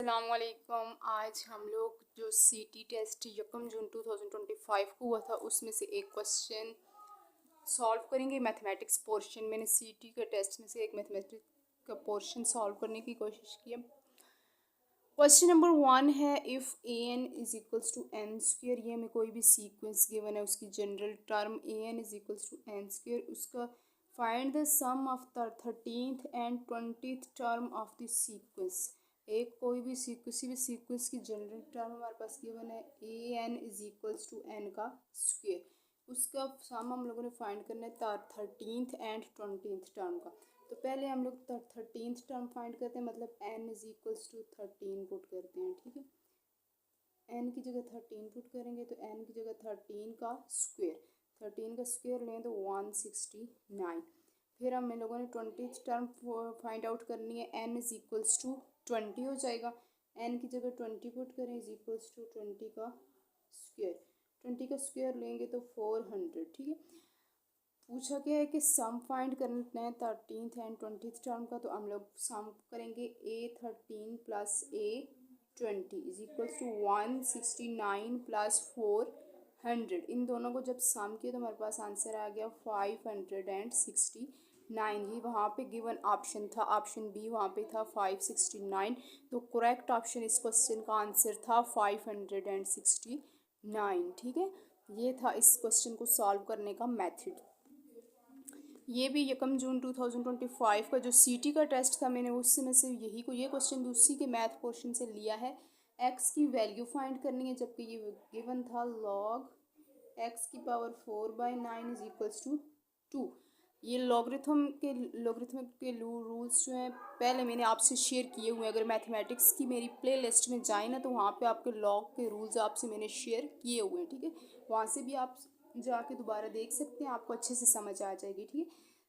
अस्सलामुअलैकुम। आज हम लोग जो सीटी टेस्ट 1 जून 2025 को हुआ था उसमें से एक क्वेश्चन सॉल्व करेंगे। मैथमेटिक्स पोर्शन मैंने सीटी के टेस्ट में से एक मैथमेटिक्स का पोर्शन सॉल्व करने की कोशिश की है। क्वेश्चन नंबर 1 है, if a n is equals to n square. ये हमें कोई भी सीक्वेंस गिवन है, उसकी general term a n is equals to n square, उसका find the sum of the 13th and 20th term of the sequence. एक कोई भी किसी भी सीक्वेंस की जनरल टर्म हमारे पास गिवन है a n is equals to n का स्क्वेयर, उसका सम हम लोगों ने फाइंड करना है 13th एंड 20th टर्म का। तो पहले हम लोग 13th टर्म फाइंड करते हैं, मतलब n is equals to 13 put करते हैं। ठीक है, n की जगह 13 पुट करेंगे तो n की जगह 13 का स्क्वेयर लें तो 169। फिर हम लोगों ने 20th टर्म फाइंड आउट करनी है, n इज इक्वल्स टू 20 हो जाएगा। n की जगह 20 पुट करें इज इक्वल्स टू 20 का स्क्वेयर लेंगे तो 400। ठीक है, पूछा गया है कि सम फाइंड करना है 13th एंड 20th टर्म का, तो हम लोग सम करेंगे A13 plus A20 is equals to 169 plus 400। इन दोनों को जब सम किया तो हमारे पास आंसर आ गया 569। ये वहाँ पे गिवन ऑप्शन था, ऑप्शन बी वहाँ पे था 569, तो करेक्ट ऑप्शन इस क्वेश्चन का आंसर था 569। ठीक है, ये था इस क्वेश्चन को सॉल्व करने का मेथड। ये भी 1 जून 2025 का जो सीटी का टेस्ट था, मैंने उसमें से ये क्वेश्चन भी उसी के मैथ पोर्शन से लिया है। एक्स की वैल्यू फाइंड करनी है, जबकि ये गिवन था लॉग एक्स की पावर 4/9 इज इक्वल्स टू 2। ये लॉगरिथम के रूल्स जो हैं पहले मैंने आपसे शेयर किए हुए हैं। अगर मैथमेटिक्स की मेरी प्ले लिस्ट में जाए ना तो वहाँ पे आपके लॉग के रूल्स आपसे मैंने शेयर किए हुए हैं। ठीक है, वहाँ से भी आप जाके दोबारा देख सकते हैं, आपको अच्छे से समझ आ जाएगी। ठीक है,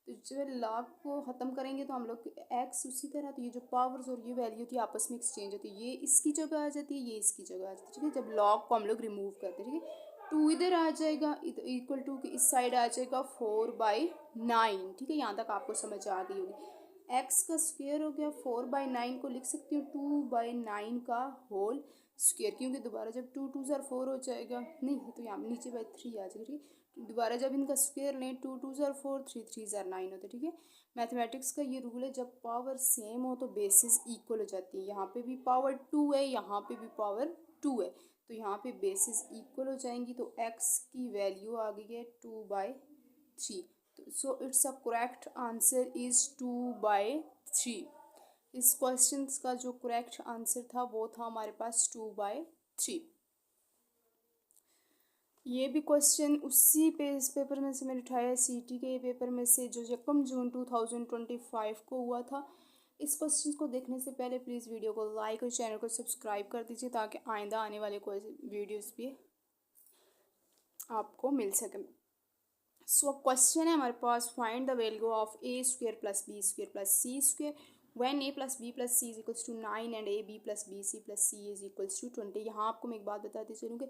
तो जब लॉग को ख़त्म करेंगे तो हम लोग एक्स उसी तरह, तो ये जो पावर्स और ये वैल्यू थी आपस में एक्सचेंज होती है, ये इसकी जगह आ जाती है, ये इसकी जगह आ जाती है। ठीक है, जब लॉग को हम लोग रिमूव करते हैं, ठीक है, 2 इधर आ जाएगा, इक्वल टू की इस साइड आ जाएगा 4/9। ठीक है, यहाँ तक आपको समझ आ गई होगी। एक्स का स्क्वेयर हो गया, 4/9 को लिख सकती हूँ 2/9 का होल स्क्वेयर, क्योंकि दोबारा जब 2 2 ज़र 4 हो जाएगा, नहीं तो यहाँ नीचे बाई 3 आ जाएगा। ठीक है, दोबारा जब इनका स्क्वेयर लें 2 2 ज़र 4, 3 3 ज़र 9 होता है। ठीक है, मैथमेटिक्स का ये रूल है, जब पावर सेम हो तो बेसिस इक्वल हो जाती है। यहाँ पे भी पावर 2 है, यहाँ पे भी पावर 2 है, तो यहाँ पे बेसिस इक्वल हो जाएंगी, तो x की वैल्यू आ गई है 2/3। तो so it's a correct answer is 2/3। इस क्वेश्चन का जो करेक्ट आंसर था वो था हमारे पास 2/3। ये भी क्वेश्चन उसी पेपर में से मैंने उठाया है, सीटी के पेपर में से, जो 1 जून 2025 को हुआ था। इस क्वेश्चन को देखने से पहले प्लीज़ वीडियो को लाइक और चैनल को सब्सक्राइब कर दीजिए, ताकि आइंदा आने वाले वीडियोस भी आपको मिल सके। सो क्वेश्चन है हमारे पास, find the value of a square plus b square plus c square when a plus b plus c is equals to 9 and a b plus b c plus c is equals to 20। यहाँ आपको मैं एक बात बताती चलूँ कि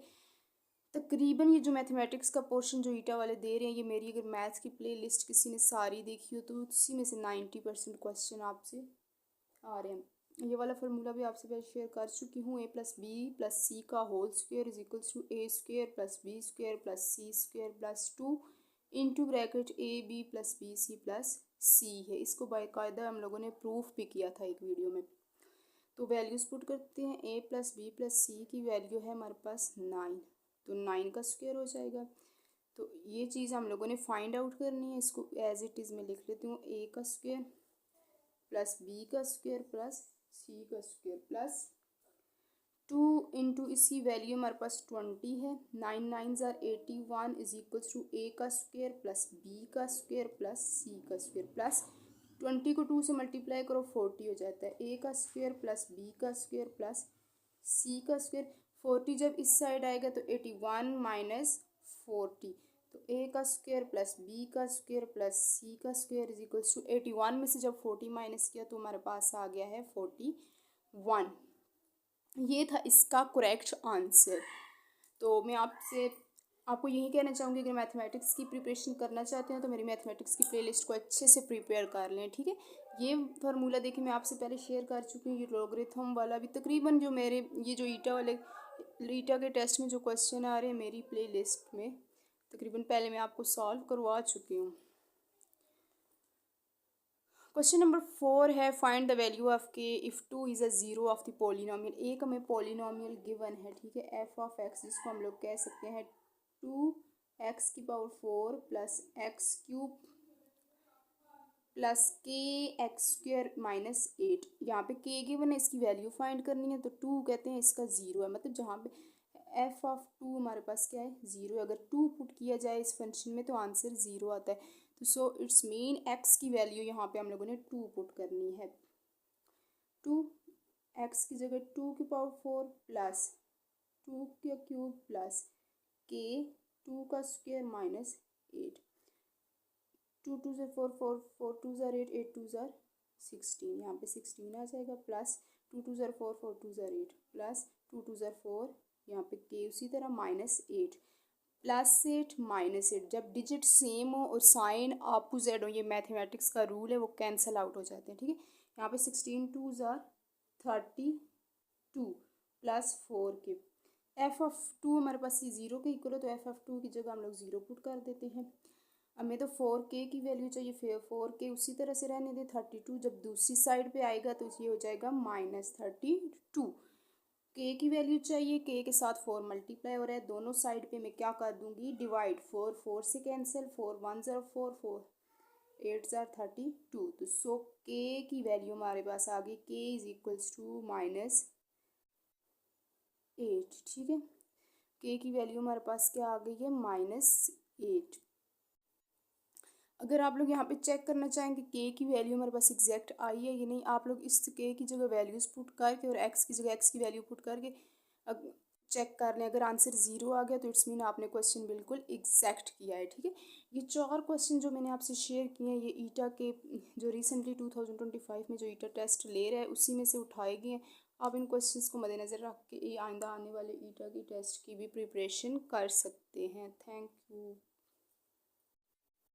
तकरीबन ये जो मैथमेटिक्स का पोर्शन जो ईटा वाले दे रहे हैं, ये मेरी अगर मैथ्स की प्ले लिस्ट किसी ने सारी देखी हो तो उसी में से 90% क्वेश्चन आपसे आ रहे हैं। ये वाला फार्मूला भी आपसे पहले शेयर कर चुकी हूँ, a plus b plus c का whole square is equals to a square plus b square plus c square plus 2 into bracket a b plus b c plus c है। इसको बाकायदा हम लोगों ने प्रूफ भी किया था एक वीडियो में। तो वैल्यूज पुट करते हैं, ए प्लस बी प्लस सी की वैल्यू है हमारे पास 9, तो 9 का स्क्वायर हो जाएगा। तो ये चीज़ हम लोगों ने फाइंड आउट करनी है। इसको एज इट इज़ में लिख लेती हूँ, ए का स्क्वायर प्लस बी का स्क्वायर प्लस सी का स्क्वायर प्लस 2 इंटू इसकी वैल्यू हमारे पास 20 है, 9 9 ज़ार 81 इज इक्वल्स टू ए का स्क्वायर प्लस बी का स्क्वायर प्लस सी का स्क्वायर प्लस 20 को 2 से मल्टीप्लाई करो 40 हो जाता है, ए का स्क्वायर प्लस बी का स्क्वायर प्लस सी का स्क्वायर। 40 जब इस साइड आएगा तो 81 माइनस 40, तो ए का स्क्वायर प्लस बी का स्क्वायर प्लस सी का स्क्वायर इज इक्वल्स टू 81 में से जब 40 माइनस किया तो हमारे पास आ गया है 41। ये था इसका करेक्ट आंसर। तो मैं आपको यही कहना चाहूँगी, अगर मैथमेटिक्स की प्रिपरेशन करना चाहते हैं तो मेरी मैथमेटिक्स की प्लेलिस्ट को अच्छे से प्रिपेयर कर लें। ठीक है, ये फार्मूला देखिए मैं आपसे पहले शेयर कर चुकी हूँ, ये लॉगरिथम वाला भी तकरीबन जो मेरे ये जो ईटा के टेस्ट में जो क्वेश्चन आ रहे हैं मेरी प्ले लिस्ट में तकरीबन पहले मैं आपको सॉल्व करवा चुकी हूँ। क्वेश्चन नंबर 4 है फाइंड द वैल्यू ऑफ के if 2 is a zero of the polynomial. एक हमें पॉलिनोमियल गिवन है, ठीक है, एफ ऑफ एक्स, जिसको हम लोग कह सकते हैं 2x⁴ प्लस x³ प्लस के x² - 8। यहाँ पे के गिवन है, इसकी वैल्यू फाइंड करनी है, तो 2 कहते हैं इसका ज़ीरो है, मतलब जहाँ पे एफ ऑफ 2 हमारे पास क्या है, ज़ीरो है। अगर 2 पुट किया जाए इस फंक्शन में तो आंसर ज़ीरो आता है। तो सो इट्स मीन एक्स की वैल्यू यहाँ पे हम लोगों ने 2 पुट करनी है। 2 एक्स की जगह 2⁴ प्लस 2³ प्लस के 2² - 8। 2 2 ज़ा 4 4 4 2 ज़ा 8 8 2 ज़ा 16, यहाँ पे 16 आ जाएगा, प्लस 2 2 ज़ा 4 4 2 ज़ा 8 प्लस 2 2 ज़ा 4, यहाँ पे के उसी तरह -8 +8 -8। जब डिजिट सेम हो और साइन अपोजिट हो, ये मैथमेटिक्स का रूल है, वो कैंसिल आउट हो जाते हैं, ठीक है। यहाँ पे 16 2 ज़ा 32 प्लस 4 के एफ ऑफ 2 हमारे पास ये ज़ीरो के इक्वल है, तो एफ ऑफ 2 की जगह हम लोग ज़ीरो पुट कर देते हैं। हमें तो 4k की वैल्यू चाहिए, फिर 4k उसी तरह से रहने दे। 32 जब दूसरी साइड पे आएगा तो ये हो जाएगा -32। के की वैल्यू चाहिए, के के साथ 4 मल्टीप्लाई हो रहा है, दोनों साइड पे मैं क्या कर दूंगी, डिवाइड। 4 4 से कैंसिल, 4 1 ज़ा 4 4 8 ज़ा 32। तो सो के की वैल्यू हमारे पास आ गई, के इज इक्वल्स टू -8, ठीक है। के की वैल्यू हमारे पास क्या आ गई है, -8। अगर आप लोग यहाँ पे चेक करना चाहेंगे के की वैल्यू हमारे पास एग्जैक्ट आई है कि नहीं, आप लोग इस के की जगह वैल्यूज़ पुट करके और एक्स की जगह एक्स की वैल्यू पुट करके चेक कर लें। अगर आंसर ज़ीरो आ गया तो इट्स मीन आपने क्वेश्चन बिल्कुल एग्जैक्ट किया है, ठीक है। ये 4 क्वेश्चन जो मैंने आपसे शेयर किए हैं, ये ईटा के जो रिसेंटली 2025 में जो ईटा टेस्ट ले रहा है उसी में से उठाए गए हैं। आप इन क्वेश्चंस को मद्देनज़र रख के आइंदा आने वाले ईटा की टेस्ट की भी प्रिपरेशन कर सकते हैं। Thank you.